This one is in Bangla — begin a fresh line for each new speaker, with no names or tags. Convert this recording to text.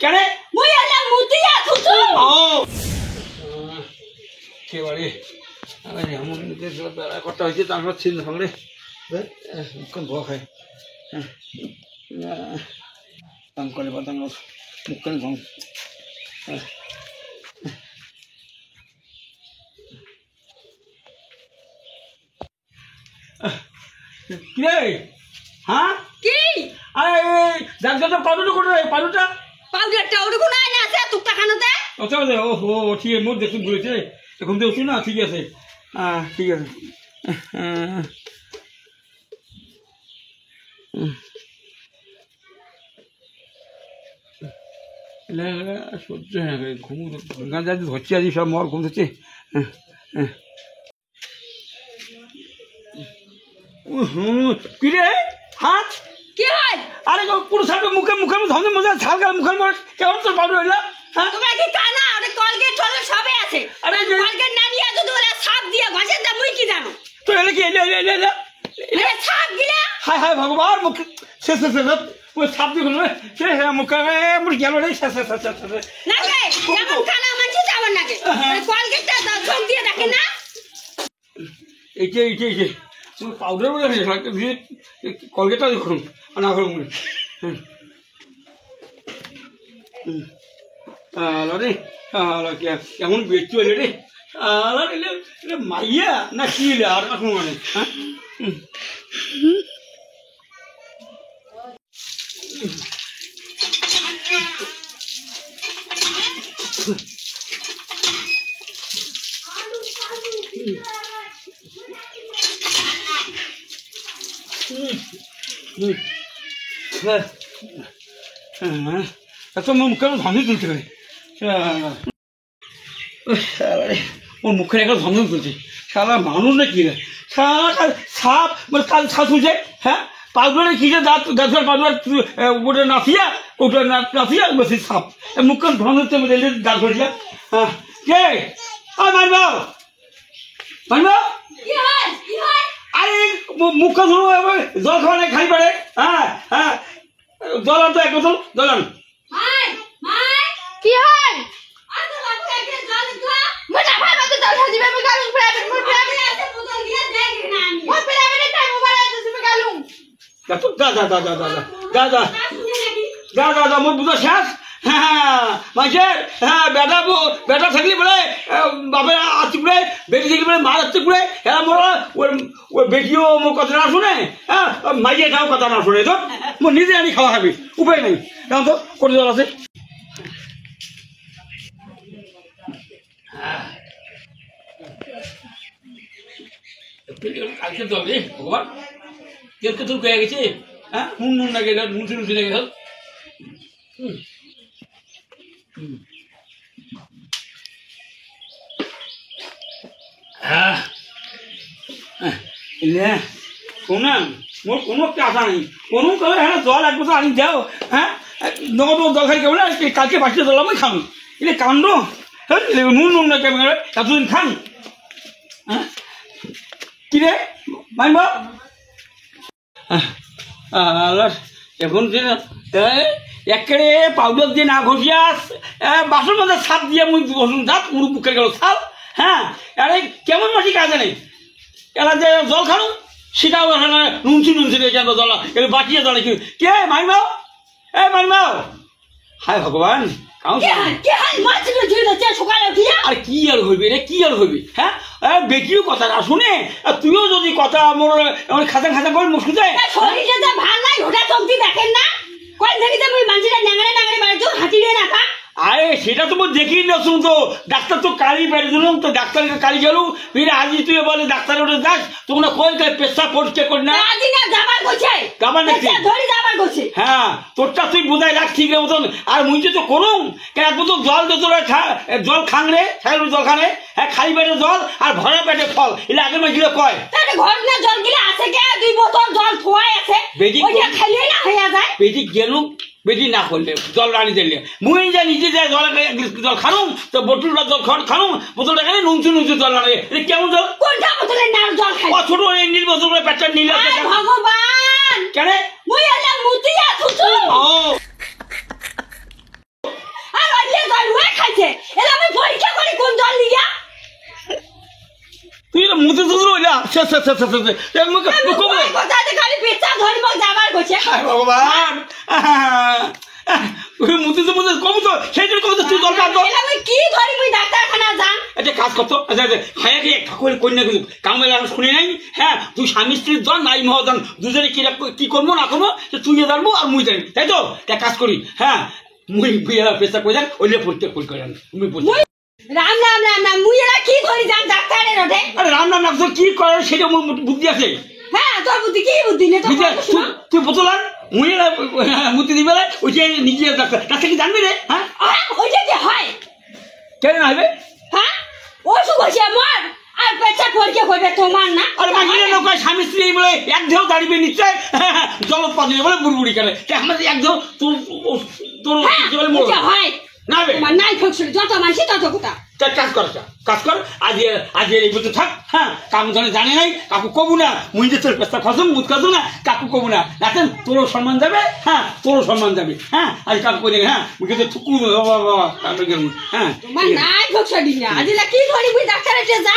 কেন
মুই এলা মুতিয়া থুতু
ও কে বাড়ি আমি এমন কথা হয়েছে তারপর ছিল সঙ্গে মুখখান ভয় খায় কাম করে বাদাম মুখখান ভং কে হ্যাঁ
কি
আরে ডাক্তারটা পাউডারটা কোথায় রে পাউডারটা
পাউডারটা ওরকম নাই না আছে তুকটা খানোতে
আচ্ছা ও হো ঠিক আছে মোট দেখুন বলেছে এখন তো উঠি না ঠিক আছে ঠিক আছে সহ্য হ্যাঁ ঘুম গান যাচ্ছি ধরছি আজ সব মর ঘুম ধরছে কি রে হ্যাঁ
কি হয়
আরে পুরো সাথে মুখে ধমে মজা ছাল গেল মুখের মর কেমন তোর পাউডার হইলা হ্যাঁ
তোমরা কি কানা ওরে কলগেট টলগেট সবে আছে
আরে
কলগেট না নিয়ে যদি ওরা সাপ দিয়ে ঘষেন তা মুই কি জানো
তো এলে কি এলে
আরে সাপ গিলা
হায় হায় ভগবান মুখ শেষ ওই সাপ দিয়ে সে মুখে মুখ গেল রে শেষ
নাকি যেমন কানা মানছি তেমন নাকি কলগেটটা ঝোঁক দিয়ে দেখে না
এইটে পাউডার বলে কলগেটটা দেখুন না করুন রে কেমন বেচু এলে রে মাইয়া না কি এলে আর এখন মানে হ্যাঁ এত মুখে ধমে তুলতে হবে ওর মুখের একটা ধমে তুলছে সারা মানুষ না কি রে সারা সাপ মানে কাল ছাপ তুলছে হ্যাঁ পাউডারে কি যে দাঁত গাছের পাউডার ওটা নাফিয়া ওটা নাফিয়া বসে সাপ মুখখান ধমে তুলতে দাঁত ধরছে হ্যাঁ কে মানব আরে মুখখান ধরো জল খাওয়া নাই খাই পারে হ্যাঁ জল আন তো এক বোতল জল আন
কি হয় মোটা ভাই মত জল খাজিবে আমি গালুম প্রাইভেট মোর প্রাইভেট আছে বোতল গিয়ে দেখ না আমি মোর প্রাইভেটে টাইম ওভার আছে তুমি গালুম
দা মোর বুঝা শেষ হ্যাঁ মাঝের হ্যাঁ বেটা থাকলে বলে বাপের আসতে পুরে বেটি থাকলে বলে মা আসতে পুরে হ্যাঁ মোর ওই বেটিও মোর কথা না শুনে হ্যাঁ মাইয়ে খাও কথা না শুনে তো মোর নিজে আনি খাওয়া খাবি উপায় নেই জানো তো করে জল আছে কালকে জল রে ভগবান কেলকে তোর গয়ে গেছে হ্যাঁ নুন না গেলে নুন লেগে গেল শোনান মোর কোনো একটা আশা নেই কোনো কালে হ্যাঁ জল এক বছর আনি যাও হ্যাঁ নগদ জল খাই কেমন কালকে বাড়িতে জল আমি খান এটা কাণ্ড হ্যাঁ নুন না কেমন এতদিন খান হ্যাঁ কি রে মাইন এখন যে একেবারে পাউডার দিয়ে না ঘষিয়া বাসন মধ্যে সাপ দিয়ে মুখ ঘষুন দাঁত মুড়ু বুকের গেল সাপ হ্যাঁ আরে কেমন মাটি কাজে নেই এরা যে জল খানো সেটাও নুনছি কেন জল এবার বাটিয়ে জলে কি কে মাইমাও মাইমাও হায় ভগবান আর কি আর হইবে রে কি আর হইবে হ্যাঁ বেটিও কথা না শুনে তুইও যদি কথা মোর খাতা করে মুখ শুনে
শরীরে ভাল নাই ওটা চমতি দেখেন না কই দেখি যে মুই মানছিটা নাঙাড়ে বাড়ি তো হাতি রে রাখা
আরে সেটা তো দেখি না শুন তো ডাক্তার তো কালি বেড়ে দিলাম তো ডাক্তারকে কালি গেল ফিরে আজি তুই বলে ডাক্তার ওটা যাস তোমরা কই পেশা পরিষ্কার করি না
আজি না যাবার কইছে
যাবার নাকি
ধরি যাবার কইছে
হ্যাঁ তোরটা তুই বোঝাই রাখ ঠিক মতন আর মুই তো করুম কেন এক বোতল জল দে তোরা জল খাং রে ছাগল জল খানে হ্যাঁ খালি পেটে জল আর ভরা পেটে ফল এলে আগের মাস গিলে কয়
তাহলে ঘর না জল গিলা আছে কে 2 বোতল জল থোয়াই আছে ওইটা খাইলে না হইয়া যায়
বেটি গেলুম বেটি না করলে জল রানি দিলে মুই যা নিজে যায় জল খানুম তো বোতলটা জল খানুম বোতলটা খানে নুনচু জল রানে কেমন জল
কোনটা বোতলে নাম জল খাই
ছোট নীল বোতল পেটটা নীল আছে
ভগবান
কেন
মুই এলা মুতিয়া থুতু
ও
কোথাতে খালি পেঁচা ধরি মোক যাবার গছে
ভগবান মুতে তো কম তো সেই জন্য কম তো তুই দরকার তো
আমি কি ধরি মুই ডাক্তারখানা যান
এটা কাজ করতো হায়া কি ঠাকুরের কন্যা কিন্তু কামের আমি শুনি নাই হ্যাঁ তুই স্বামী স্ত্রীর জন নাই মহাজন দুজনে কি করবো না করবো তুই জানবো আর মুই জানি তাই তো কাজ করি হ্যাঁ মুই পেশা করে যান ওইলে পড়তে করে যান তুমি
রাম রাম রাম রাম মুই এরা কি ধরি যান ডাক্তারের ওঠে
আরে রাম রাম রাম কি করে সেটা মোর বুদ্ধি আছে
হ্যাঁ তোর বুদ্ধি কি বুদ্ধি নে তো
তুই বোতল আন মুই মুতি দিবে ওই যে নিজে ডাক্তার কি জানবি রে হ্যাঁ
ওইটা কি হয়
কেন হবে
হ্যাঁ অসুখ হয়েছে আমার আর পেঁচা পড়কে হইবে তোমার না
আর বাকিরা লোক স্বামী স্ত্রী বলে এক ঢেউ দাঁড়িয়ে নিশ্চয় জলপাত বলে বুড়বুড়ি করে আমাদের এক ঢেউ তোর
হয়
না
তোমার নাই ফকসুরি যত মানছি তত কথা
কাজ কর আজ এই বলতে থাক হ্যাঁ কাকু জানে নাই কাকু কবু না মুই যে তোর পেশা খাসুম মুখ খাসুম না কাকু কবু না রাখেন তোরও সম্মান যাবে হ্যাঁ তোরও সম্মান যাবে হ্যাঁ আজ কাকু করে হ্যাঁ মুখে তো থুকু বাবা হ্যাঁ
তোমার নাই ফকসুরি না আজ কি ধরি মুই ডাক্তারের যা